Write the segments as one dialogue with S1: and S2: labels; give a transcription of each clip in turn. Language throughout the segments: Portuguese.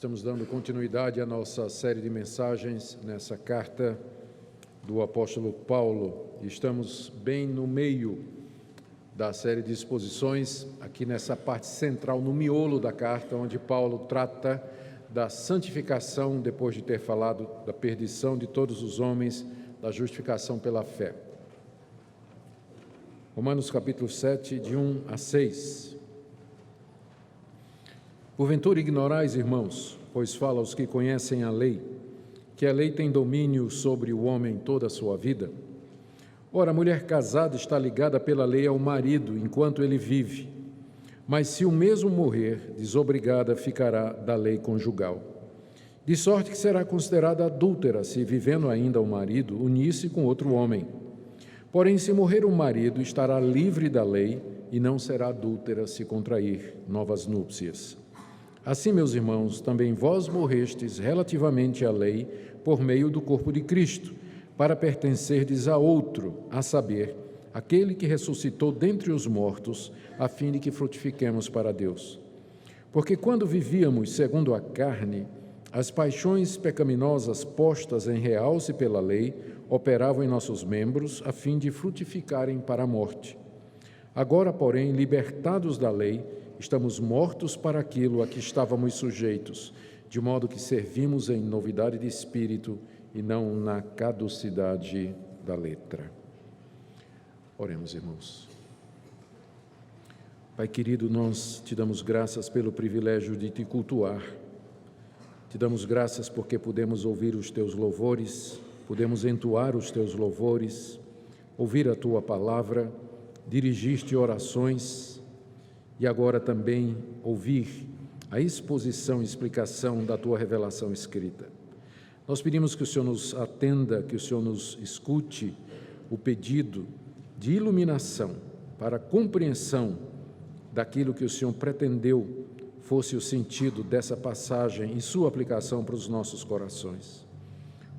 S1: Estamos dando continuidade à nossa série de mensagens nessa carta do apóstolo Paulo. Estamos bem no meio da série de exposições, aqui nessa parte central, no miolo da carta, onde Paulo trata da santificação, depois de ter falado da perdição de todos os homens, da justificação pela fé. Romanos capítulo 7, de 1 a 6. Porventura ignorais, irmãos, pois fala aos que conhecem a lei, que a lei tem domínio sobre o homem toda a sua vida. Ora, a mulher casada está ligada pela lei ao marido, enquanto ele vive. Mas se o mesmo morrer, desobrigada ficará da lei conjugal. De sorte que será considerada adúltera, se, vivendo ainda o marido, unir-se com outro homem. Porém, se morrer o marido, estará livre da lei e não será adúltera se contrair novas núpcias. Assim, meus irmãos, também vós morrestes relativamente à lei por meio do corpo de Cristo, para pertencerdes a outro, a saber, aquele que ressuscitou dentre os mortos, a fim de que frutifiquemos para Deus. Porque quando vivíamos segundo a carne, as paixões pecaminosas postas em realce pela lei operavam em nossos membros, a fim de frutificarem para a morte. Agora, porém, libertados da lei, estamos mortos para aquilo a que estávamos sujeitos, de modo que servimos em novidade de espírito e não na caducidade da letra. Oremos, irmãos. Pai querido, nós te damos graças pelo privilégio de te cultuar. Te damos graças porque podemos ouvir os teus louvores, podemos entoar os teus louvores, ouvir a tua palavra, dirigir-te orações, e agora também ouvir a exposição e explicação da Tua revelação escrita. Nós pedimos que o Senhor nos atenda, que o Senhor nos escute o pedido de iluminação para a compreensão daquilo que o Senhor pretendeu fosse o sentido dessa passagem e sua aplicação para os nossos corações.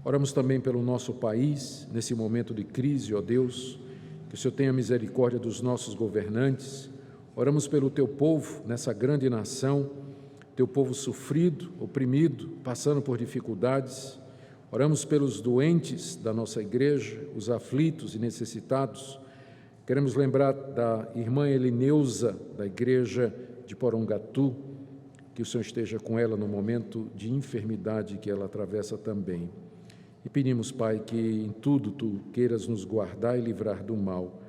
S1: Oramos também pelo nosso país, nesse momento de crise, ó Deus, que o Senhor tenha misericórdia dos nossos governantes. Oramos pelo teu povo nessa grande nação, teu povo sofrido, oprimido, passando por dificuldades. Oramos pelos doentes da nossa igreja, os aflitos e necessitados. Queremos lembrar da irmã Elineusa, da igreja de Porongatu, que o Senhor esteja com ela no momento de enfermidade que ela atravessa também. E pedimos, Pai, que em tudo tu queiras nos guardar e livrar do mal.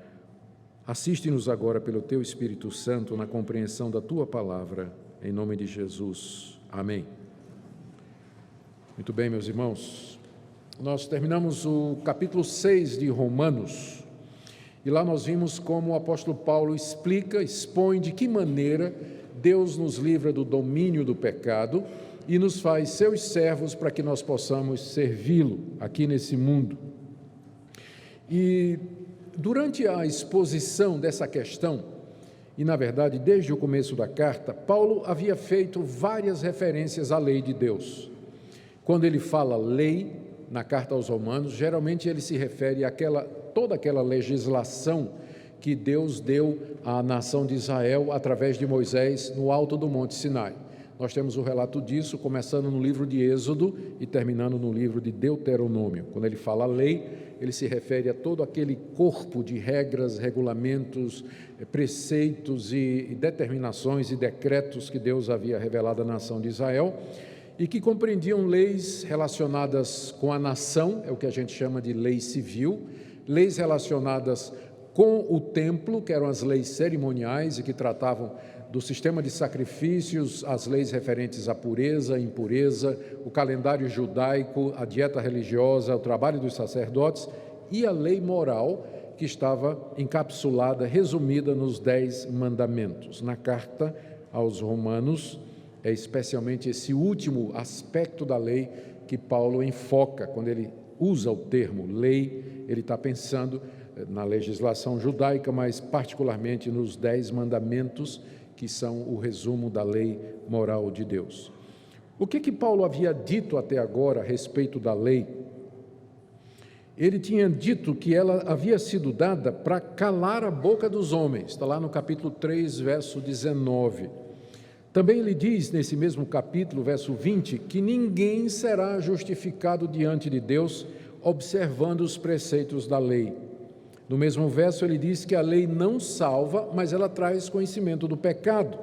S1: Assiste-nos agora pelo Teu Espírito Santo na compreensão da Tua palavra, em nome de Jesus. Amém. Muito bem, meus irmãos. Nós terminamos o capítulo 6 de Romanos, e lá nós vimos como o apóstolo Paulo explica, expõe de que maneira Deus nos livra do domínio do pecado e nos faz seus servos para que nós possamos servi-lo aqui nesse mundo. E durante a exposição dessa questão, e na verdade desde o começo da carta, Paulo havia feito várias referências à lei de Deus. Quando ele fala lei na carta aos Romanos, geralmente ele se refere toda aquela legislação que Deus deu à nação de Israel através de Moisés no alto do Monte Sinai. Nós temos o relato disso, começando no livro de Êxodo e terminando no livro de Deuteronômio. Quando ele fala lei, ele se refere a todo aquele corpo de regras, regulamentos, preceitos e determinações e decretos que Deus havia revelado à nação de Israel e que compreendiam leis relacionadas com a nação, é o que a gente chama de lei civil, leis relacionadas com o templo, que eram as leis cerimoniais e que tratavam do sistema de sacrifícios, as leis referentes à pureza, impureza, o calendário judaico, a dieta religiosa, o trabalho dos sacerdotes e a lei moral que estava encapsulada, resumida nos 10 mandamentos. Na carta aos Romanos, é especialmente esse último aspecto da lei que Paulo enfoca. Quando ele usa o termo lei, ele está pensando na legislação judaica, mas particularmente nos 10 mandamentos, que são o resumo da lei moral de Deus. O que Paulo havia dito até agora a respeito da lei? Ele tinha dito que ela havia sido dada para calar a boca dos homens, está lá no capítulo 3, verso 19. Também ele diz, nesse mesmo capítulo, verso 20, que ninguém será justificado diante de Deus observando os preceitos da lei. No mesmo verso ele diz que a lei não salva, mas ela traz conhecimento do pecado.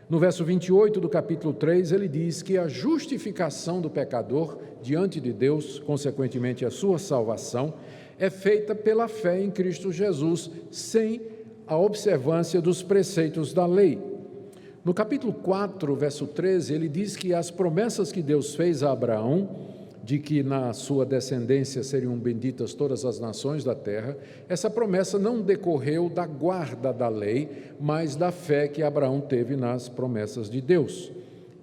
S1: No verso 28 do capítulo 3, ele diz que a justificação do pecador diante de Deus, consequentemente a sua salvação, é feita pela fé em Cristo Jesus, sem a observância dos preceitos da lei. No capítulo 4, verso 13, ele diz que as promessas que Deus fez a Abraão, de que na sua descendência seriam benditas todas as nações da terra, essa promessa não decorreu da guarda da lei, mas da fé que Abraão teve nas promessas de Deus.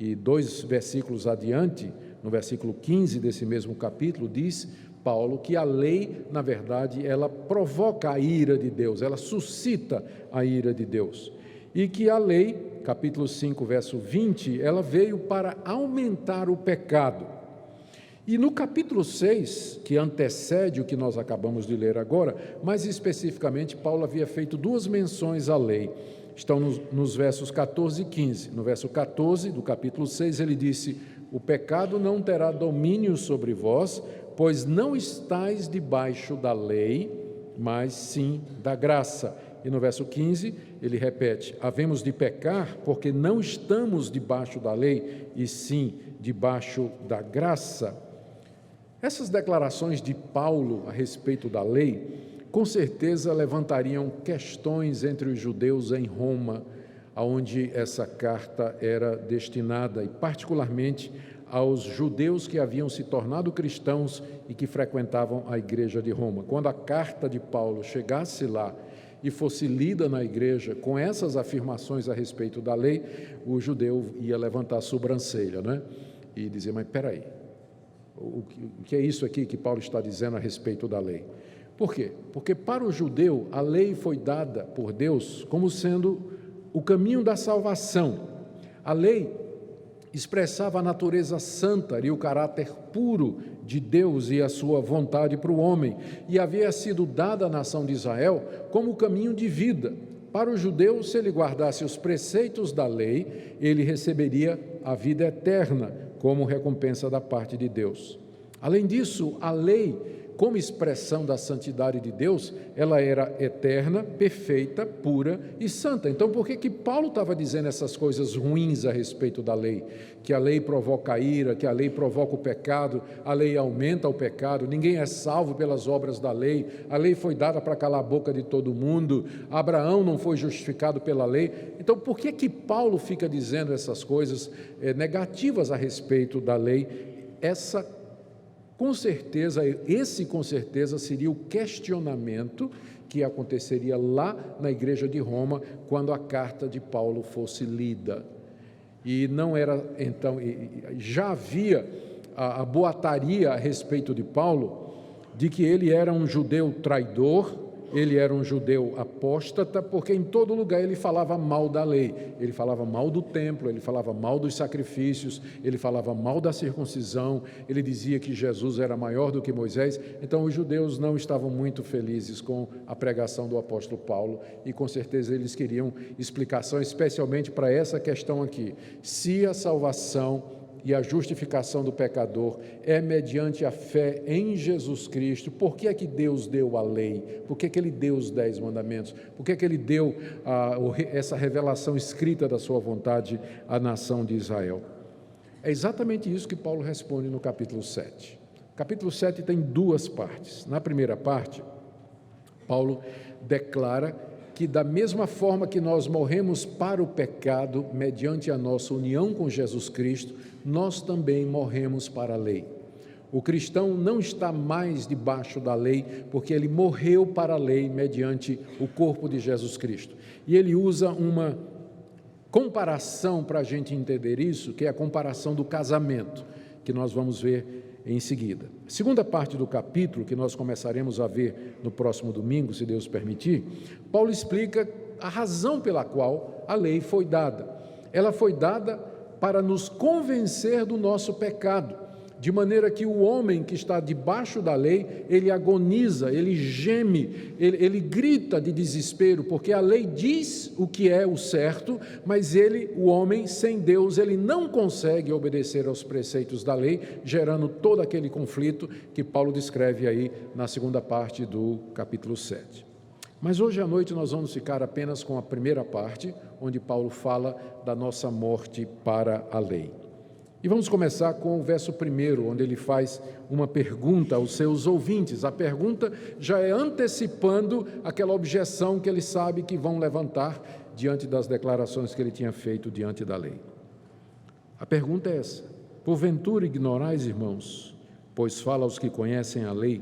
S1: E 2 versículos adiante, no versículo 15 desse mesmo capítulo, diz Paulo que a lei, na verdade, ela provoca a ira de Deus, ela suscita a ira de Deus. E que a lei, capítulo 5, verso 20, ela veio para aumentar o pecado. E no capítulo 6, que antecede o que nós acabamos de ler agora, mais especificamente, Paulo havia feito 2 menções à lei. Estão nos versos 14 e 15. No verso 14 do capítulo 6, ele disse: o pecado não terá domínio sobre vós, pois não estáis debaixo da lei, mas sim da graça. E no verso 15, ele repete: havemos de pecar porque não estamos debaixo da lei, e sim debaixo da graça. Essas declarações de Paulo a respeito da lei, com certeza levantariam questões entre os judeus em Roma, aonde essa carta era destinada, e particularmente aos judeus que haviam se tornado cristãos e que frequentavam a igreja de Roma. Quando a carta de Paulo chegasse lá e fosse lida na igreja com essas afirmações a respeito da lei, o judeu ia levantar a sobrancelha, né? E dizer: mas espera aí, o que é isso aqui que Paulo está dizendo a respeito da lei? Por quê? Porque para o judeu a lei foi dada por Deus como sendo o caminho da salvação. A lei expressava a natureza santa e o caráter puro de Deus e a sua vontade para o homem, e havia sido dada à nação de Israel como o caminho de vida. Para o judeu, se ele guardasse os preceitos da lei, ele receberia a vida eterna como recompensa da parte de Deus. Além disso, a lei, como expressão da santidade de Deus, ela era eterna, perfeita, pura e santa. Então, por que Paulo estava dizendo essas coisas ruins a respeito da lei? Que a lei provoca a ira, que a lei provoca o pecado, a lei aumenta o pecado, ninguém é salvo pelas obras da lei, a lei foi dada para calar a boca de todo mundo, Abraão não foi justificado pela lei. Então, por que Paulo fica dizendo essas coisas negativas a respeito da lei? Esse com certeza seria o questionamento que aconteceria lá na igreja de Roma quando a carta de Paulo fosse lida. E não era, então, já havia a boataria a respeito de Paulo, de que ele era um judeu traidor, ele era um judeu apóstata, porque em todo lugar ele falava mal da lei, ele falava mal do templo, ele falava mal dos sacrifícios, ele falava mal da circuncisão, ele dizia que Jesus era maior do que Moisés. Então os judeus não estavam muito felizes com a pregação do apóstolo Paulo, e com certeza eles queriam explicação, especialmente para essa questão aqui: se a salvação e a justificação do pecador é mediante a fé em Jesus Cristo, por que é que Deus deu a lei? Por que é que Ele deu os 10 mandamentos? Por que é que Ele deu essa revelação escrita da sua vontade à nação de Israel? É exatamente isso que Paulo responde no capítulo 7. O capítulo 7 tem 2 partes. Na primeira parte, Paulo declara que da mesma forma que nós morremos para o pecado, mediante a nossa união com Jesus Cristo, nós também morremos para a lei. O cristão não está mais debaixo da lei, porque ele morreu para a lei mediante o corpo de Jesus Cristo. E ele usa uma comparação para a gente entender isso, que é a comparação do casamento, que nós vamos ver em seguida. A segunda parte do capítulo, que nós começaremos a ver no próximo domingo, se Deus permitir, Paulo explica a razão pela qual a lei foi dada. Ela foi dada para nos convencer do nosso pecado, de maneira que o homem que está debaixo da lei, ele agoniza, ele geme, ele grita de desespero, porque a lei diz o que é o certo, mas o homem sem Deus, ele não consegue obedecer aos preceitos da lei, gerando todo aquele conflito que Paulo descreve aí na segunda parte do capítulo 7. Mas hoje à noite nós vamos ficar apenas com a primeira parte, onde Paulo fala da nossa morte para a lei. E vamos começar com o verso 1, onde ele faz uma pergunta aos seus ouvintes. A pergunta já é antecipando aquela objeção que ele sabe que vão levantar diante das declarações que ele tinha feito diante da lei. A pergunta é essa: porventura ignorais, irmãos, pois fala aos que conhecem a lei,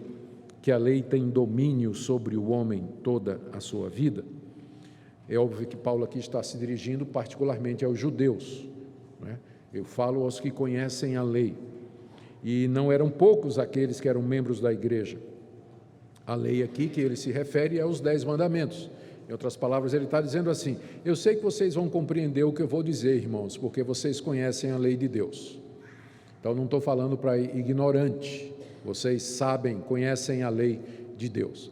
S1: que a lei tem domínio sobre o homem toda a sua vida? É óbvio que Paulo aqui está se dirigindo particularmente aos judeus, não é? Eu falo aos que conhecem a lei, e não eram poucos aqueles que eram membros da igreja. A lei aqui que ele se refere é aos 10 mandamentos. Em outras palavras, ele está dizendo assim: eu sei que vocês vão compreender o que eu vou dizer, irmãos, porque vocês conhecem a lei de Deus. Então não estou falando para ignorante, vocês sabem, conhecem a lei de Deus.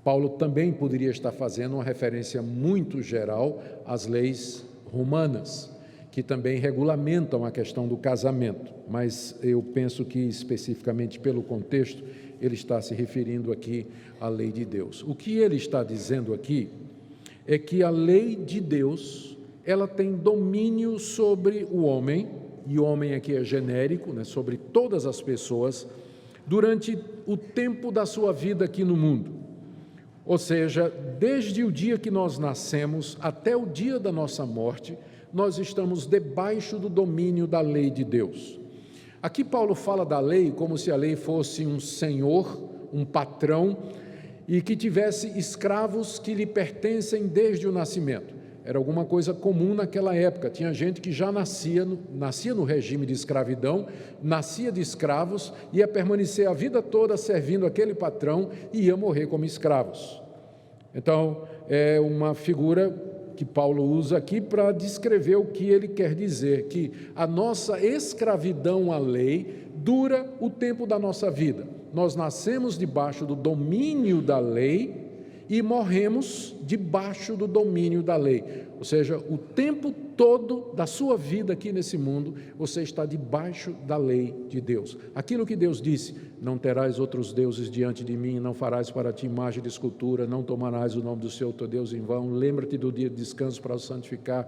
S1: Paulo também poderia estar fazendo uma referência muito geral às leis romanas, que também regulamentam a questão do casamento, mas eu penso que especificamente pelo contexto, ele está se referindo aqui à lei de Deus. O que ele está dizendo aqui é que a lei de Deus, ela tem domínio sobre o homem, e o homem aqui é genérico, né, sobre todas as pessoas, durante o tempo da sua vida aqui no mundo. Ou seja, desde o dia que nós nascemos até o dia da nossa morte, nós estamos debaixo do domínio da lei de Deus. Aqui Paulo fala da lei como se a lei fosse um senhor, um patrão, e que tivesse escravos que lhe pertencem desde o nascimento. Era alguma coisa comum naquela época. Tinha gente que já nascia no regime de escravidão, nascia de escravos, ia permanecer a vida toda servindo aquele patrão e ia morrer como escravos. Então, é uma figura que Paulo usa aqui para descrever o que ele quer dizer, que a nossa escravidão à lei dura o tempo da nossa vida. Nós nascemos debaixo do domínio da lei e morremos debaixo do domínio da lei. Ou seja, o tempo todo da sua vida aqui nesse mundo, você está debaixo da lei de Deus. Aquilo que Deus disse: não terás outros deuses diante de mim, não farás para ti imagem de escultura, não tomarás o nome do Senhor teu Deus em vão, lembra-te do dia de descanso para o santificar,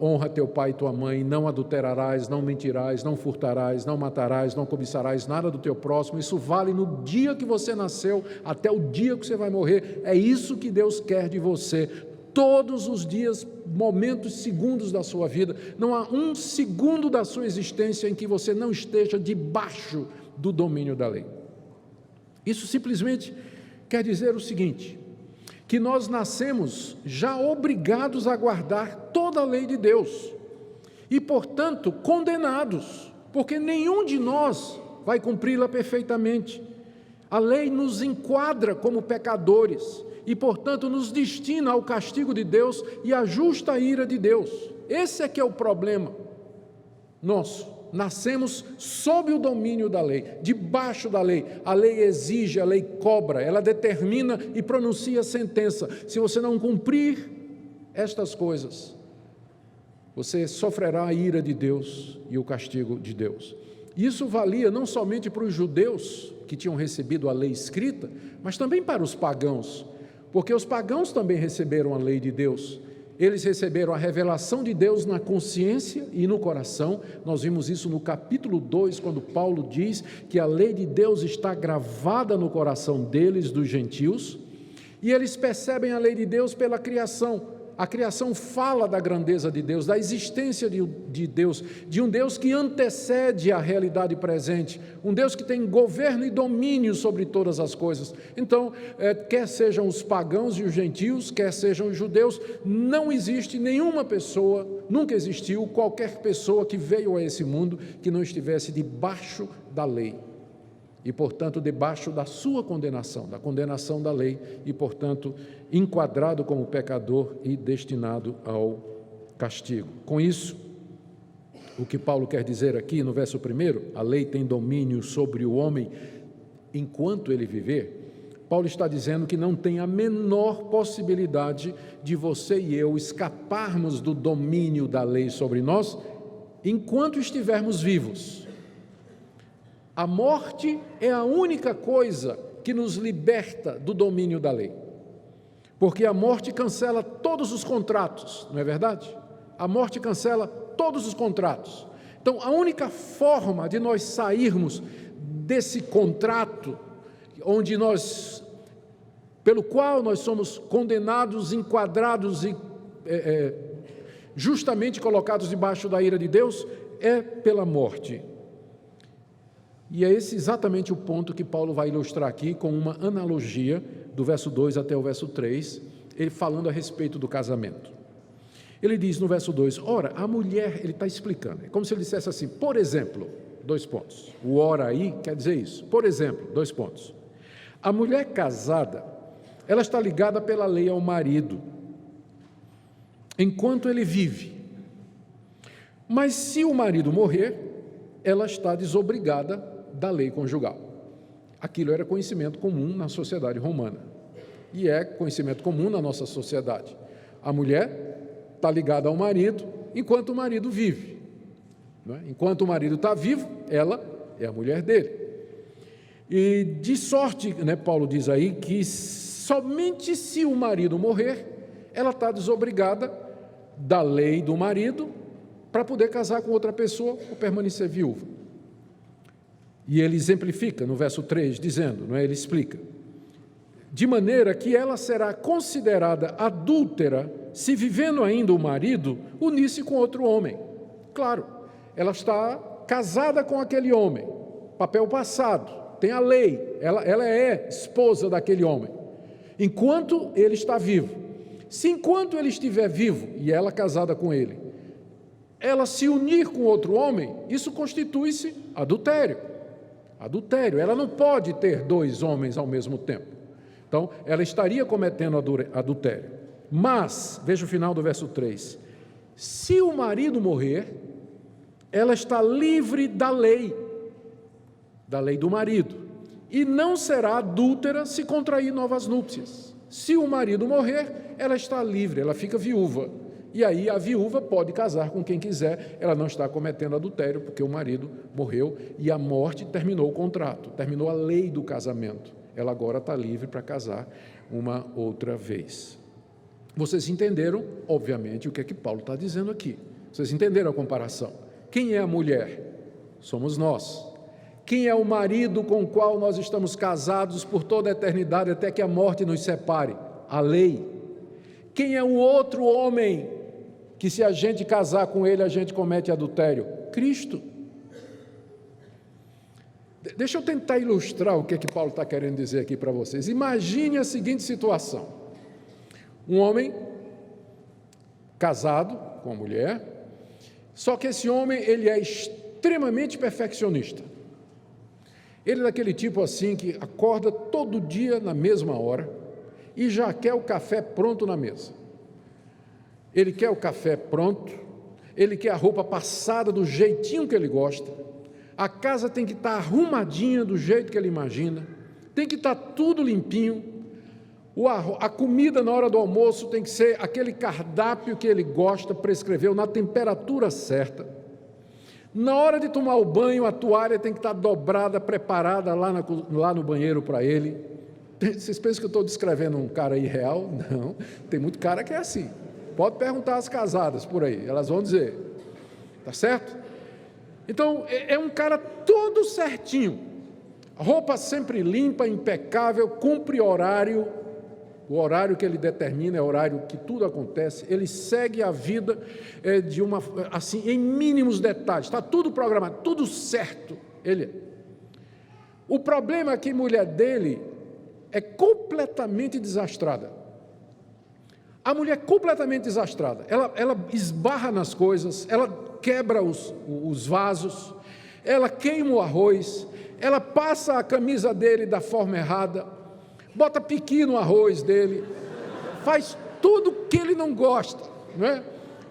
S1: honra teu pai e tua mãe, não adulterarás, não mentirás, não furtarás, não matarás, não cobiçarás nada do teu próximo. Isso vale no dia que você nasceu até o dia que você vai morrer. É isso que Deus quer de você. Todos os dias, momentos, segundos da sua vida, não há um segundo da sua existência em que você não esteja debaixo do domínio da lei. Isso simplesmente quer dizer o seguinte: que nós nascemos já obrigados a guardar toda a lei de Deus e, portanto, condenados, porque nenhum de nós vai cumpri-la perfeitamente. A lei nos enquadra como pecadores e, portanto, nos destina ao castigo de Deus e à justa ira de Deus. Esse é que é o problema nosso. Nascemos sob o domínio da lei, debaixo da lei. A lei exige, a lei cobra, ela determina e pronuncia sentença. Se você não cumprir estas coisas, você sofrerá a ira de Deus e o castigo de Deus. Isso valia não somente para os judeus que tinham recebido a lei escrita, mas também para os pagãos, porque os pagãos também receberam a lei de Deus. Eles receberam a revelação de Deus na consciência e no coração. Nós vimos isso no capítulo 2, quando Paulo diz que a lei de Deus está gravada no coração deles, dos gentios, e eles percebem a lei de Deus pela criação. A criação fala da grandeza de Deus, da existência de Deus, de um Deus que antecede a realidade presente, um Deus que tem governo e domínio sobre todas as coisas. Então, quer sejam os pagãos e os gentios, quer sejam os judeus, não existe nenhuma pessoa, nunca existiu qualquer pessoa que veio a esse mundo que não estivesse debaixo da lei. E, portanto, debaixo da sua condenação, da condenação da lei, e, portanto, enquadrado como pecador e destinado ao castigo. Com isso, o que Paulo quer dizer aqui no verso 1, a lei tem domínio sobre o homem enquanto ele viver, Paulo está dizendo que não tem a menor possibilidade de você e eu escaparmos do domínio da lei sobre nós enquanto estivermos vivos. A morte é a única coisa que nos liberta do domínio da lei, porque a morte cancela todos os contratos, não é verdade? A morte cancela todos os contratos. Então, a única forma de nós sairmos desse contrato, pelo qual nós somos condenados, enquadrados e justamente colocados debaixo da ira de Deus, é pela morte. E é esse exatamente o ponto que Paulo vai ilustrar aqui com uma analogia do verso 2 até o verso 3, ele falando a respeito do casamento. Ele diz no verso 2, ora, a mulher, ele está explicando, é como se ele dissesse assim, por exemplo, 2 pontos, o ora aí quer dizer isso, por exemplo, 2 pontos, a mulher casada, ela está ligada pela lei ao marido, enquanto ele vive, mas se o marido morrer, ela está desobrigada da lei conjugal. Aquilo era conhecimento comum na sociedade romana, e é conhecimento comum na nossa sociedade. A mulher está ligada ao marido enquanto o marido vive. Não é? Enquanto o marido está vivo, ela é a mulher dele. E de sorte, Paulo diz aí, que somente se o marido morrer, ela está desobrigada da lei do marido para poder casar com outra pessoa ou permanecer viúva. E ele exemplifica no verso 3, dizendo, ele explica, de maneira que ela será considerada adúltera se, vivendo ainda o marido, unir-se com outro homem. Claro, ela está casada com aquele homem, papel passado, tem a lei, ela é esposa daquele homem, enquanto ele está vivo. Se enquanto ele estiver vivo, e ela casada com ele, ela se unir com outro homem, isso constitui-se adultério. Adultério, ela não pode ter 2 homens ao mesmo tempo. Então, ela estaria cometendo adultério. Mas, veja o final do verso 3, se o marido morrer, ela está livre da lei do marido, e não será adúltera se contrair novas núpcias. Se o marido morrer, ela está livre, ela fica viúva, e aí a viúva pode casar com quem quiser, ela não está cometendo adultério, porque o marido morreu, e a morte terminou o contrato, terminou a lei do casamento. Ela agora está livre para casar uma outra vez. Vocês entenderam, obviamente, o que é que Paulo está dizendo aqui. Vocês entenderam a comparação. Quem é a mulher? Somos nós. Quem é o marido com o qual nós estamos casados por toda a eternidade, até que a morte nos separe? A lei. Quem é o outro homem que, se a gente casar com ele, a gente comete adultério? Cristo. Deixa eu tentar ilustrar o que é que Paulo está querendo dizer aqui para vocês. Imagine a seguinte situação. Um homem casado com uma mulher, só que esse homem ele é extremamente perfeccionista. Ele é daquele tipo assim que acorda todo dia na mesma hora e já quer o café pronto na mesa. Ele quer o café pronto, ele quer a roupa passada do jeitinho que ele gosta, a casa tem que estar arrumadinha do jeito que ele imagina, tem que estar tudo limpinho, a comida na hora do almoço tem que ser aquele cardápio que ele gosta, prescreveu, na temperatura certa. Na hora de tomar o banho, a toalha tem que estar dobrada, preparada lá no banheiro para ele. Vocês pensam que eu estou descrevendo um cara irreal? Não, tem muito cara que é assim. Pode perguntar às casadas por aí, elas vão dizer. Tá certo? Então, é um cara todo certinho. Roupa sempre limpa, impecável, cumpre horário. O horário que ele determina é o horário que tudo acontece. Ele segue a vida assim, em mínimos detalhes. Está tudo programado, tudo certo. O problema é que a mulher dele é completamente desastrada. A mulher é completamente desastrada. Ela esbarra nas coisas, ela quebra os vasos, ela queima o arroz, ela passa a camisa dele da forma errada, bota piqui no arroz dele, faz tudo que ele não gosta, não é?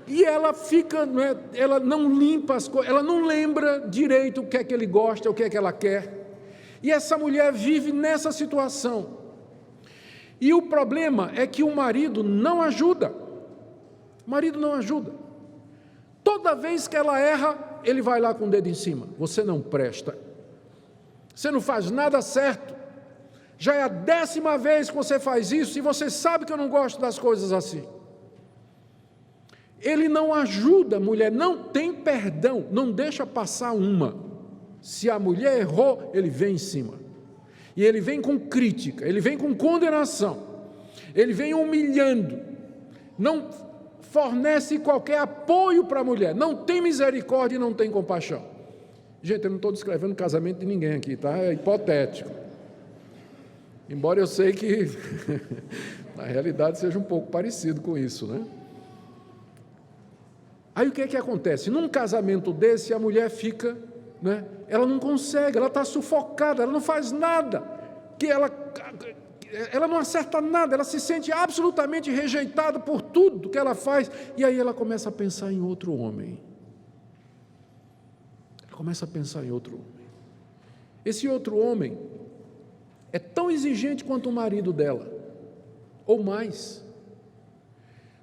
S1: E ela fica, ela não limpa as coisas, ela não lembra direito o que é que ele gosta, o que é que ela quer. E essa mulher vive nessa situação. E o problema é que o marido não ajuda. O marido não ajuda. Toda vez que ela erra, ele vai lá com o dedo em cima. Você não presta. Você não faz nada certo. Já é a 10ª vez que você faz isso e você sabe que eu não gosto das coisas assim. Ele não ajuda a mulher, não tem perdão, não deixa passar uma. Se a mulher errou, ele vem em cima. E ele vem com crítica, ele vem com condenação, ele vem humilhando, não fornece qualquer apoio para a mulher, não tem misericórdia e não tem compaixão. Gente, eu não estou descrevendo o casamento de ninguém aqui, tá? É hipotético. Embora eu sei que na realidade seja um pouco parecido com isso, né? Aí o que é que acontece? Num casamento desse, a mulher fica, ela não consegue, ela está sufocada, ela não faz nada, ela não acerta nada, ela se sente absolutamente rejeitada por tudo que ela faz, e aí ela começa a pensar em outro homem. Ela começa a pensar em outro homem. Esse outro homem é tão exigente quanto o marido dela, ou mais.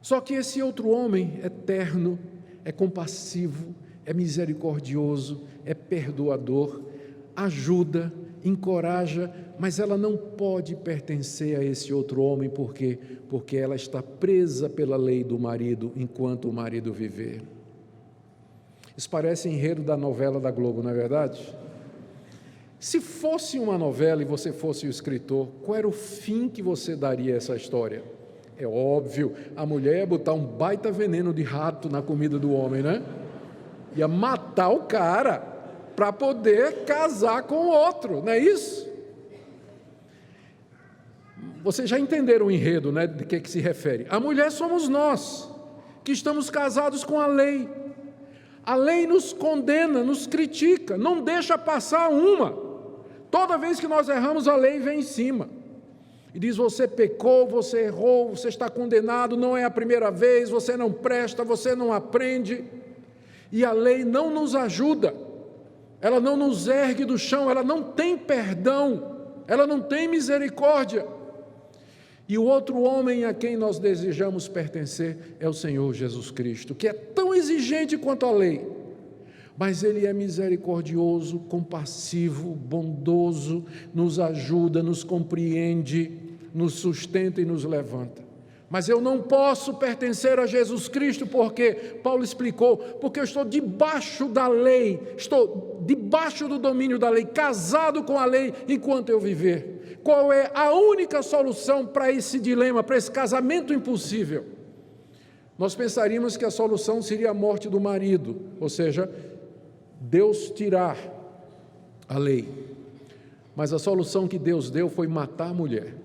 S1: Só que esse outro homem é terno, é compassivo, é misericordioso, é perdoador, ajuda, encoraja, mas ela não pode pertencer a esse outro homem, porque ela está presa pela lei do marido enquanto o marido viver. Isso parece enredo da novela da Globo, não é verdade? Se fosse uma novela e você fosse o escritor, qual era o fim que você daria a essa história? É óbvio, a mulher ia botar um baita veneno de rato na comida do homem, né? Ia matar o cara para poder casar com o outro, não é isso? Vocês já entenderam o enredo, né? De que se refere? A mulher somos nós, que estamos casados com a lei. A lei nos condena, nos critica, não deixa passar uma. Toda vez que nós erramos, a lei vem em cima. E diz, você pecou, você errou, você está condenado, não é a primeira vez, você não presta, você não aprende. E a lei não nos ajuda, ela não nos ergue do chão, ela não tem perdão, ela não tem misericórdia. E o outro homem a quem nós desejamos pertencer é o Senhor Jesus Cristo, que é tão exigente quanto a lei, mas Ele é misericordioso, compassivo, bondoso, nos ajuda, nos compreende, nos sustenta e nos levanta. Mas eu não posso pertencer a Jesus Cristo, porque, Paulo explicou, porque eu estou debaixo da lei, estou debaixo do domínio da lei, casado com a lei enquanto eu viver. Qual é a única solução para esse dilema, para esse casamento impossível? Nós pensaríamos que a solução seria a morte do marido, ou seja, Deus tirar a lei. Mas a solução que Deus deu foi matar a mulher.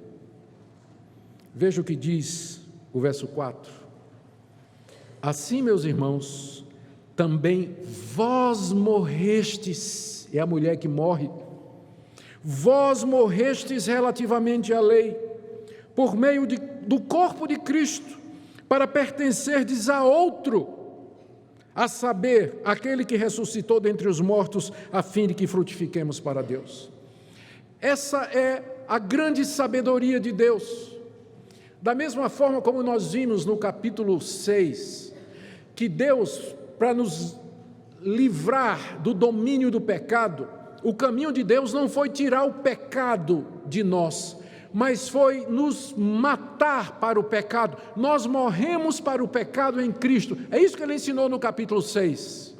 S1: Veja o que diz o verso 4. Assim, meus irmãos, também vós morrestes, é a mulher que morre, vós morrestes relativamente à lei, por meio do corpo de Cristo, para pertencerdes a outro, a saber, aquele que ressuscitou dentre os mortos, a fim de que frutifiquemos para Deus. Essa é a grande sabedoria de Deus. Da mesma forma como nós vimos no capítulo 6, que Deus, para nos livrar do domínio do pecado, o caminho de Deus não foi tirar o pecado de nós, mas foi nos matar para o pecado. Nós morremos para o pecado em Cristo. É isso que ele ensinou no capítulo 6.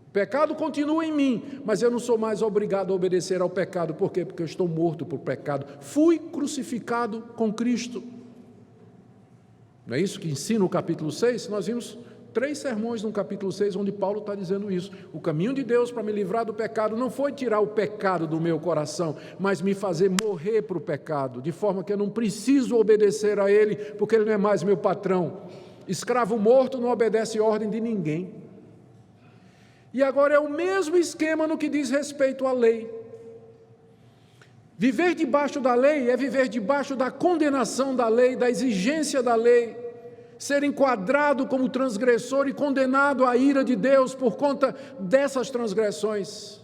S1: O pecado continua em mim, mas eu não sou mais obrigado a obedecer ao pecado. Por quê? Porque eu estou morto por pecado. Fui crucificado com Cristo. Não é isso que ensina o capítulo 6? Nós vimos 3 sermões no capítulo 6, onde Paulo está dizendo isso. O caminho de Deus para me livrar do pecado não foi tirar o pecado do meu coração, mas me fazer morrer para o pecado, de forma que eu não preciso obedecer a Ele, porque Ele não é mais meu patrão. Escravo morto não obedece ordem de ninguém. E agora é o mesmo esquema no que diz respeito à lei. Viver debaixo da lei é viver debaixo da condenação da lei, da exigência da lei. ser enquadrado como transgressor e condenado à ira de Deus por conta dessas transgressões.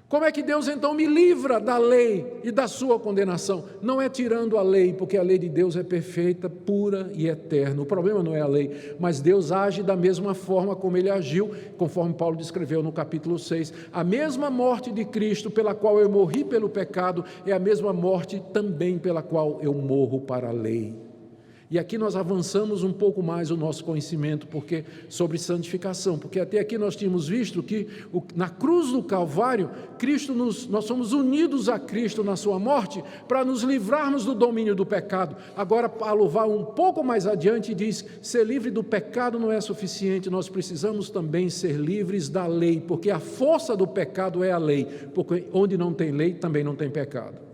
S1: Como é que Deus então me livra da lei e da sua condenação? Não é tirando a lei, porque a lei de Deus é perfeita, pura e eterna. O problema não é a lei, mas Deus age da mesma forma como Ele agiu, conforme Paulo descreveu no capítulo 6. A mesma morte de Cristo pela qual eu morri pelo pecado, é a mesma morte também pela qual eu morro para a lei. E aqui nós avançamos um pouco mais o nosso conhecimento sobre santificação, porque até aqui nós tínhamos visto que na cruz do Calvário, nós somos unidos a Cristo na sua morte para nos livrarmos do domínio do pecado. Agora Paulo vai um pouco mais adiante e diz, ser livre do pecado não é suficiente, nós precisamos também ser livres da lei, porque a força do pecado é a lei, porque onde não tem lei também não tem pecado.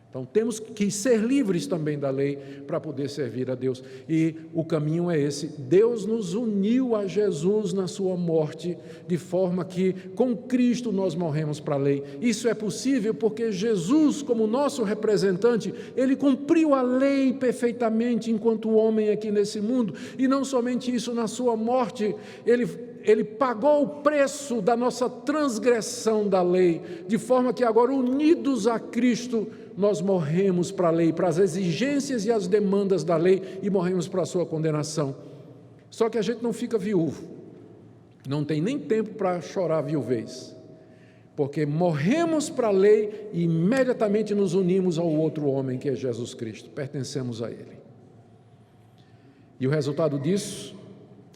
S1: Então temos que ser livres também da lei para poder servir a Deus, e o caminho é esse. Deus nos uniu a Jesus na sua morte, de forma que com Cristo nós morremos para a lei. Isso é possível porque Jesus, como nosso representante, Ele cumpriu a lei perfeitamente enquanto homem aqui nesse mundo, e não somente isso, na sua morte Ele pagou o preço da nossa transgressão da lei, de forma que agora, unidos a Cristo, nós morremos para a lei, para as exigências e as demandas da lei, e morremos para a sua condenação. Só que a gente não fica viúvo, não tem nem tempo para chorar a viuvez, porque morremos para a lei e imediatamente nos unimos ao outro homem, que é Jesus Cristo, pertencemos a Ele. E o resultado disso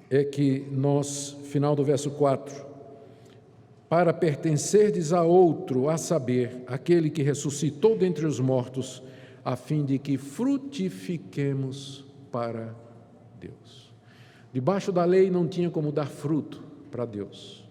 S1: é que nós, final do verso 4, para pertencerdes a outro, a saber, aquele que ressuscitou dentre os mortos, a fim de que frutifiquemos para Deus. Debaixo da lei não tinha como dar fruto para Deus.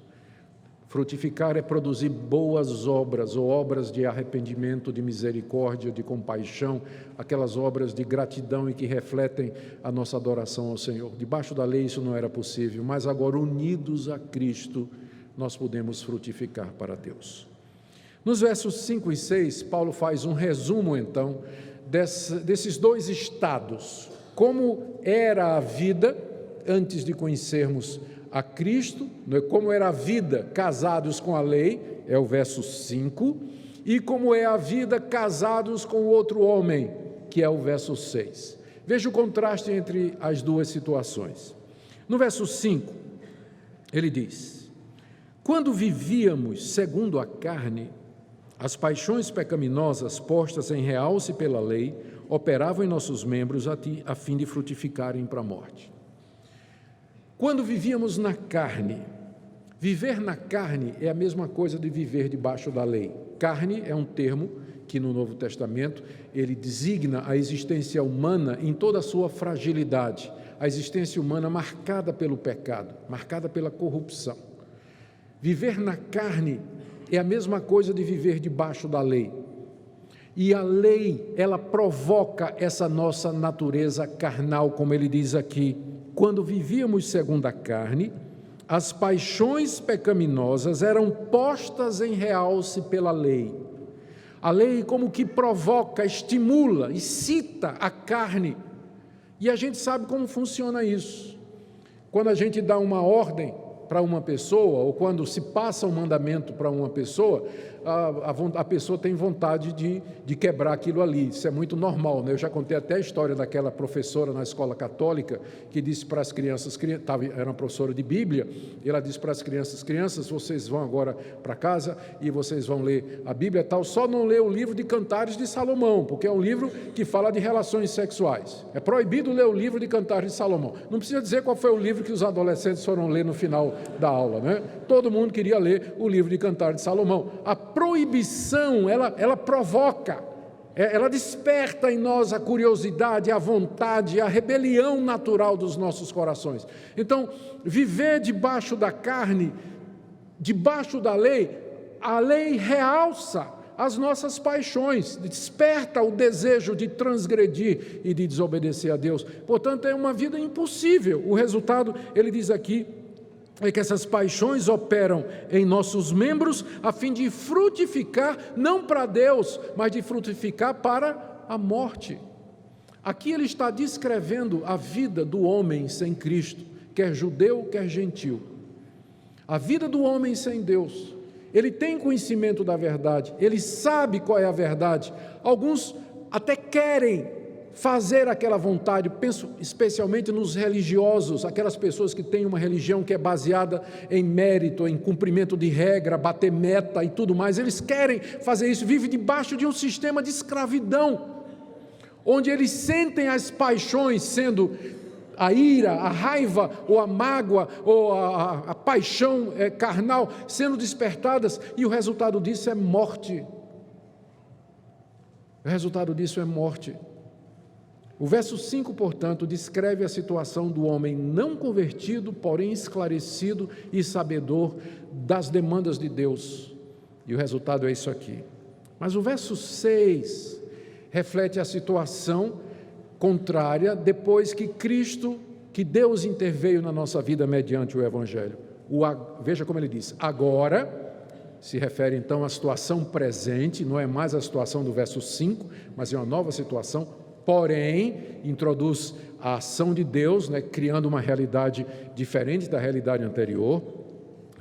S1: Frutificar é produzir boas obras, ou obras de arrependimento, de misericórdia, de compaixão, aquelas obras de gratidão e que refletem a nossa adoração ao Senhor. Debaixo da lei isso não era possível, mas agora, unidos a Cristo, nós podemos frutificar para Deus. Nos versos 5 e 6, Paulo faz um resumo, então, desses dois estados. Como era a vida antes de conhecermos a Cristo, como era a vida casados com a lei, é o verso 5, e como é a vida casados com outro homem, que é o verso 6. Veja o contraste entre as duas situações. No verso 5, ele diz: quando vivíamos segundo a carne, as paixões pecaminosas postas em realce pela lei operavam em nossos membros a fim de frutificarem para a morte. Quando vivíamos na carne, viver na carne é a mesma coisa de viver debaixo da lei. Carne é um termo que no Novo Testamento ele designa a existência humana em toda a sua fragilidade, a existência humana marcada pelo pecado, marcada pela corrupção. Viver na carne é a mesma coisa de viver debaixo da lei. E a lei, ela provoca essa nossa natureza carnal, como ele diz aqui. Quando vivíamos segundo a carne, as paixões pecaminosas eram postas em realce pela lei. A lei como que provoca, estimula, excita a carne. E a gente sabe como funciona isso. Quando a gente dá uma ordem para uma pessoa, ou quando se passa um mandamento para uma pessoa, a pessoa tem vontade de quebrar aquilo ali. Isso é muito normal, né? Eu já contei até a história daquela professora na escola católica que disse para as crianças, era uma professora de Bíblia, e ela disse para as crianças, vocês vão agora para casa e vocês vão ler a Bíblia tal, só não ler o livro de Cantares de Salomão, porque é um livro que fala de relações sexuais. É proibido ler o livro de Cantares de Salomão. Não precisa dizer qual foi o livro que os adolescentes foram ler no final da aula, né? Todo mundo queria ler o livro de Cantares de Salomão. A proibição, ela provoca, ela desperta em nós a curiosidade, a vontade, a rebelião natural dos nossos corações. Então, viver debaixo da carne, debaixo da lei, a lei realça as nossas paixões, desperta o desejo de transgredir e de desobedecer a Deus. Portanto, é uma vida impossível. O resultado, ele diz aqui, é que essas paixões operam em nossos membros a fim de frutificar, não para Deus, mas de frutificar para a morte. Aqui ele está descrevendo a vida do homem sem Cristo, quer judeu, quer gentil. A vida do homem sem Deus. Ele tem conhecimento da verdade, ele sabe qual é a verdade. Alguns até querem fazer aquela vontade, penso especialmente nos religiosos, aquelas pessoas que têm uma religião que é baseada em mérito, em cumprimento de regra, bater meta e tudo mais. Eles querem fazer isso, vivem debaixo de um sistema de escravidão, onde eles sentem as paixões sendo a ira, a raiva, ou a mágoa, ou a paixão carnal sendo despertadas, e o resultado disso é morte. O resultado disso é morte. O verso 5, portanto, descreve a situação do homem não convertido, porém esclarecido e sabedor das demandas de Deus. E o resultado é isso aqui. Mas o verso 6 reflete a situação contrária depois que Deus interveio na nossa vida mediante o Evangelho. Veja como ele diz, agora, se refere então à situação presente, não é mais a situação do verso 5, mas é uma nova situação, porém, introduz a ação de Deus, criando uma realidade diferente da realidade anterior,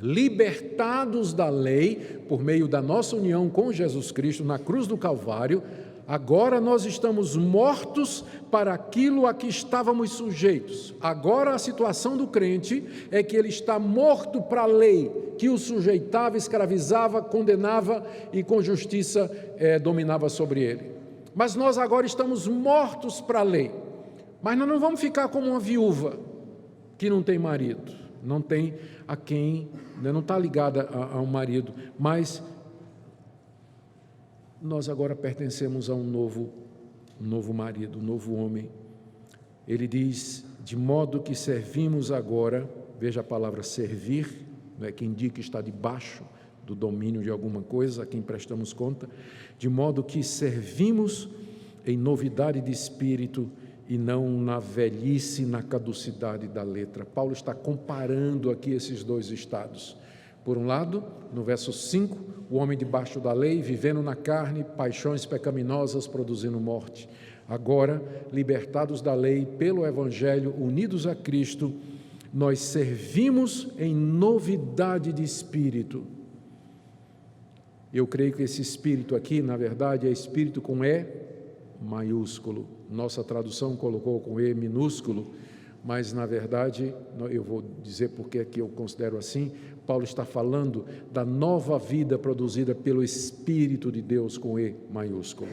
S1: libertados da lei, por meio da nossa união com Jesus Cristo na cruz do Calvário. Agora nós estamos mortos para aquilo a que estávamos sujeitos. Agora a situação do crente é que ele está morto para a lei, que o sujeitava, escravizava, condenava e com justiça dominava sobre ele. Mas nós agora estamos mortos para a lei. Mas nós não vamos ficar como uma viúva que não tem marido, não tem a quem, não está ligada a um marido, mas nós agora pertencemos a um novo marido, um novo homem. Ele diz, de modo que servimos agora, veja a palavra servir, que indica estar debaixo do domínio de alguma coisa, a quem prestamos conta, de modo que servimos em novidade de espírito e não na velhice, na caducidade da letra. Paulo está comparando aqui esses dois estados. Por um lado, no verso 5, o homem debaixo da lei, vivendo na carne, paixões pecaminosas produzindo morte. Agora, libertados da lei pelo Evangelho, unidos a Cristo, nós servimos em novidade de espírito. Eu creio que esse espírito aqui, na verdade, é espírito com E maiúsculo. Nossa tradução colocou com E minúsculo, mas, na verdade, eu vou dizer porque que eu considero assim. Paulo está falando da nova vida produzida pelo Espírito de Deus com E maiúsculo.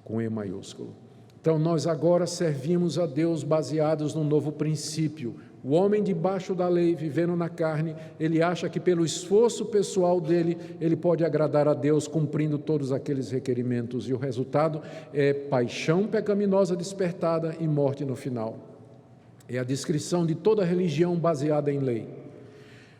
S1: Com E maiúsculo. Então, nós agora servimos a Deus baseados num novo princípio. O homem debaixo da lei, vivendo na carne, ele acha que pelo esforço pessoal dele, ele pode agradar a Deus cumprindo todos aqueles requerimentos. E o resultado é paixão pecaminosa despertada e morte no final. É a descrição de toda religião baseada em lei.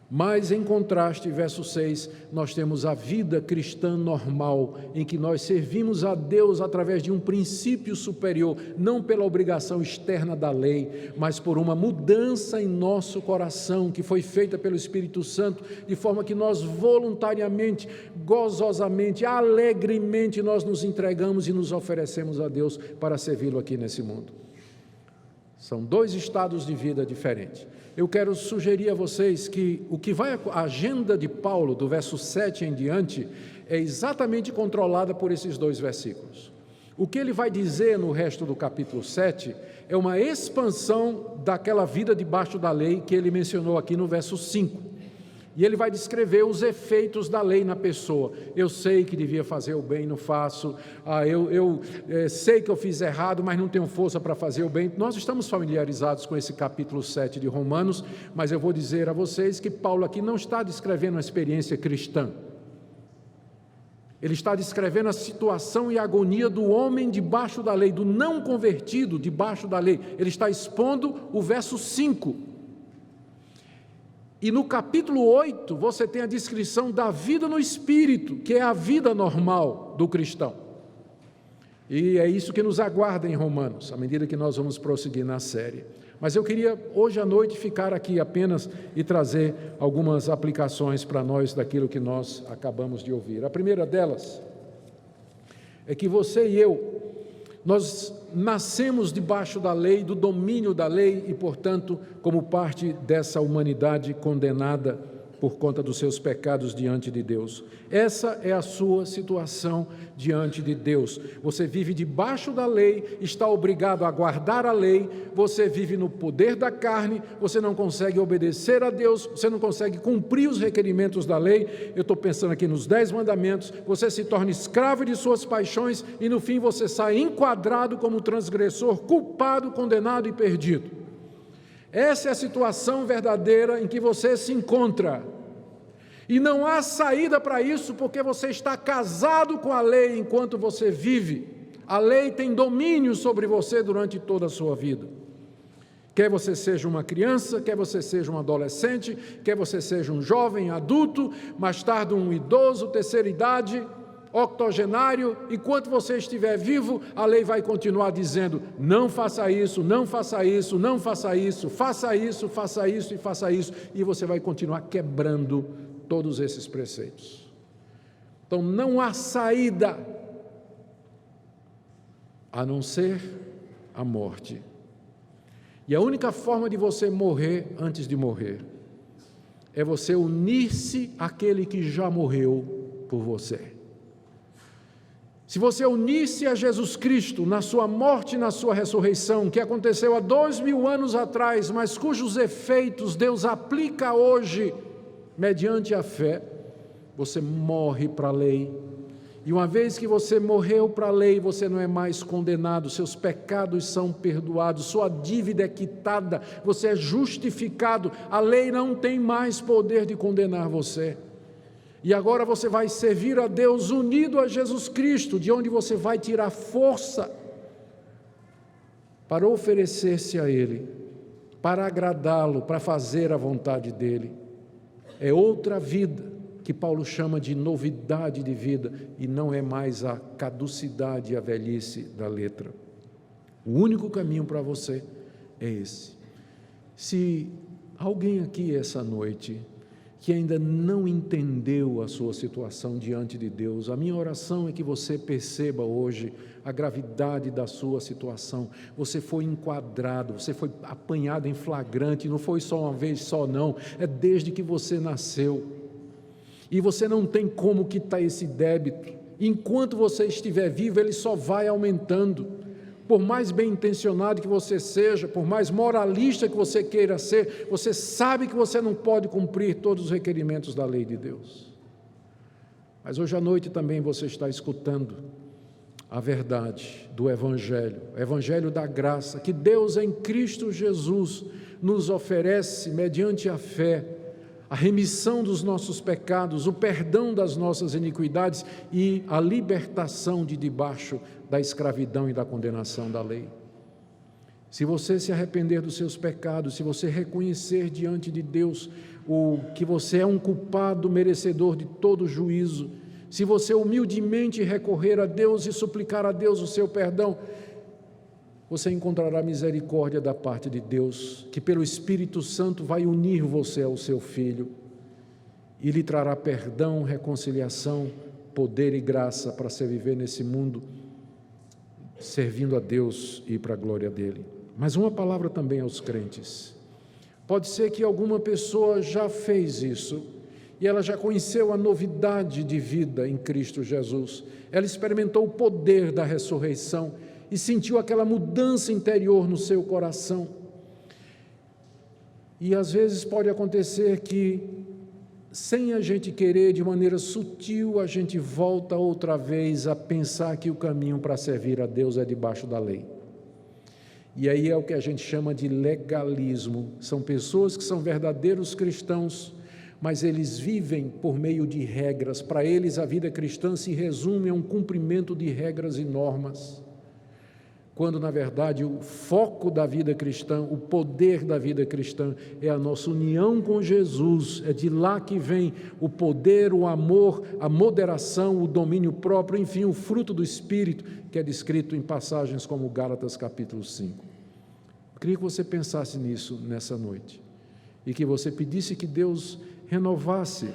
S1: Mas, em contraste, verso 6, nós temos a vida cristã normal, em que nós servimos a Deus através de um princípio superior, não pela obrigação externa da lei, mas por uma mudança em nosso coração, que foi feita pelo Espírito Santo, de forma que nós voluntariamente, gozosamente, alegremente, nós nos entregamos e nos oferecemos a Deus para servi-lo aqui nesse mundo. São dois estados de vida diferentes. Eu quero sugerir a vocês que a agenda de Paulo, do verso 7 em diante, é exatamente controlada por esses dois versículos. O que ele vai dizer no resto do capítulo 7 é uma expansão daquela vida debaixo da lei que ele mencionou aqui no verso 5. E ele vai descrever os efeitos da lei na pessoa. Eu sei que devia fazer o bem, não faço. Eu sei que eu fiz errado, mas não tenho força para fazer o bem. Nós estamos familiarizados com esse capítulo 7 de Romanos, mas eu vou dizer a vocês que Paulo aqui não está descrevendo uma experiência cristã. Ele está descrevendo a situação e a agonia do homem debaixo da lei, do não convertido debaixo da lei. Ele está expondo o verso 5. E no capítulo 8, você tem a descrição da vida no Espírito, que é a vida normal do cristão. E é isso que nos aguarda em Romanos, à medida que nós vamos prosseguir na série. Mas eu queria, hoje à noite, ficar aqui apenas e trazer algumas aplicações para nós daquilo que nós acabamos de ouvir. A primeira delas é que você e eu, Nós nascemos debaixo da lei, do domínio da lei e, portanto, como parte dessa humanidade condenada por conta dos seus pecados diante de Deus. Essa é a sua situação diante de Deus. Você vive debaixo da lei, está obrigado a guardar a lei, você vive no poder da carne, você não consegue obedecer a Deus, você não consegue cumprir os requerimentos da lei. Eu estou pensando aqui nos 10 mandamentos, você se torna escravo de suas paixões e no fim você sai enquadrado como transgressor, culpado, condenado e perdido. Essa é a situação verdadeira em que você se encontra. E não há saída para isso, porque você está casado com a lei enquanto você vive. A lei tem domínio sobre você durante toda a sua vida. Quer você seja uma criança, quer você seja um adolescente, quer você seja um jovem, adulto, mais tarde um idoso, terceira idade, octogenário, enquanto você estiver vivo, a lei vai continuar dizendo: não faça isso, não faça isso, não faça isso, faça isso, faça isso e faça isso, e você vai continuar quebrando todos esses preceitos. Então não há saída a não ser a morte. E a única forma de você morrer antes de morrer é você unir-se àquele que já morreu por você. Se você unir-se a Jesus Cristo na sua morte e na sua ressurreição, que aconteceu há 2000 anos atrás, mas cujos efeitos Deus aplica hoje mediante a fé, você morre para a lei. E uma vez que você morreu para a lei, você não é mais condenado, seus pecados são perdoados, sua dívida é quitada, você é justificado, a lei não tem mais poder de condenar você. E agora você vai servir a Deus unido a Jesus Cristo, de onde você vai tirar força para oferecer-se a Ele, para agradá-lo, para fazer a vontade dEle. É outra vida que Paulo chama de novidade de vida e não é mais a caducidade e a velhice da letra. O único caminho para você é esse. Se alguém aqui essa noite que ainda não entendeu a sua situação diante de Deus, a minha oração é que você perceba hoje a gravidade da sua situação. Você foi enquadrado, você foi apanhado em flagrante, não foi só uma vez só não, é desde que você nasceu. E você não tem como quitar esse débito. Enquanto você estiver vivo, ele só vai aumentando. Por mais bem intencionado que você seja, por mais moralista que você queira ser, você sabe que você não pode cumprir todos os requerimentos da lei de Deus. Mas hoje à noite também você está escutando a verdade do Evangelho, o Evangelho da graça, que Deus em Cristo Jesus nos oferece mediante a fé, a remissão dos nossos pecados, o perdão das nossas iniquidades e a libertação de debaixo da escravidão e da condenação da lei. Se você se arrepender dos seus pecados, se você reconhecer diante de Deus que você é um culpado merecedor de todo juízo, se você humildemente recorrer a Deus e suplicar a Deus o seu perdão, você encontrará misericórdia da parte de Deus, que pelo Espírito Santo vai unir você ao seu Filho e lhe trará perdão, reconciliação, poder e graça para você viver nesse mundo, servindo a Deus e para a glória dEle. Mas uma palavra também aos crentes. Pode ser que alguma pessoa já fez isso e ela já conheceu a novidade de vida em Cristo Jesus. Ela experimentou o poder da ressurreição e sentiu aquela mudança interior no seu coração. E às vezes pode acontecer que, sem a gente querer, de maneira sutil, a gente volta outra vez a pensar que o caminho para servir a Deus é debaixo da lei. E aí é o que a gente chama de legalismo. São pessoas que são verdadeiros cristãos, mas eles vivem por meio de regras. Para eles a vida cristã se resume a um cumprimento de regras e normas, quando na verdade o foco da vida cristã, o poder da vida cristã é a nossa união com Jesus. É de lá que vem o poder, o amor, a moderação, o domínio próprio, enfim, o fruto do Espírito, que é descrito em passagens como Gálatas capítulo 5. Eu queria que você pensasse nisso nessa noite e que você pedisse que Deus renovasse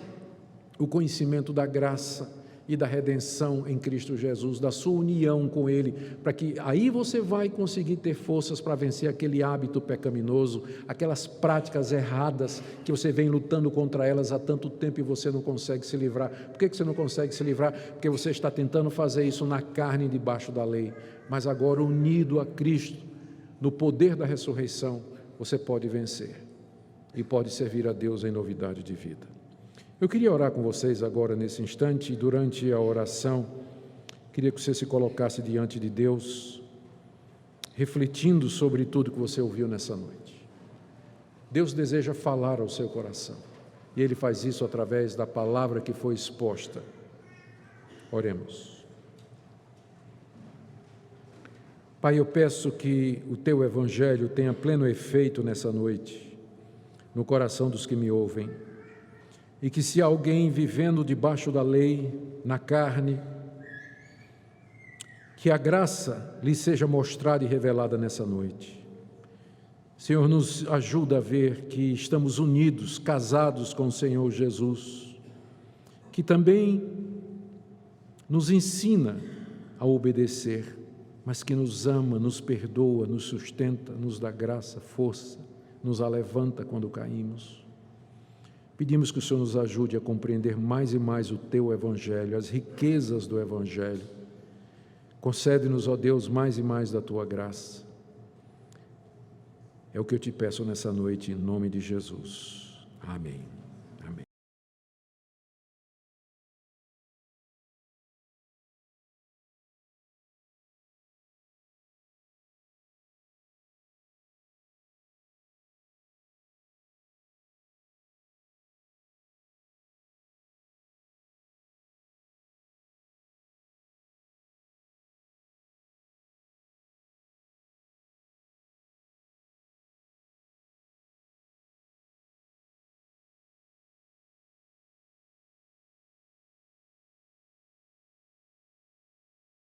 S1: o conhecimento da graça e da redenção em Cristo Jesus, da sua união com Ele, para que aí você vai conseguir ter forças para vencer aquele hábito pecaminoso, aquelas práticas erradas que você vem lutando contra elas há tanto tempo e você não consegue se livrar. Por que você não consegue se livrar? Porque você está tentando fazer isso na carne, debaixo da lei, mas agora unido a Cristo, no poder da ressurreição, você pode vencer e pode servir a Deus em novidade de vida. Eu queria orar com vocês agora nesse instante, e durante a oração, queria que você se colocasse diante de Deus, refletindo sobre tudo que você ouviu nessa noite. Deus deseja falar ao seu coração, e Ele faz isso através da palavra que foi exposta. Oremos. Pai, eu peço que o Teu Evangelho tenha pleno efeito nessa noite, no coração dos que me ouvem, e que se alguém vivendo debaixo da lei, na carne, que a graça lhe seja mostrada e revelada nessa noite. Senhor, nos ajuda a ver que estamos unidos, casados com o Senhor Jesus, que também nos ensina a obedecer, mas que nos ama, nos perdoa, nos sustenta, nos dá graça, força, nos alevanta quando caímos. Pedimos que o Senhor nos ajude a compreender mais e mais o Teu Evangelho, as riquezas do Evangelho. Concede-nos, ó Deus, mais e mais da Tua graça. É o que eu te peço nessa noite, em nome de Jesus. Amém.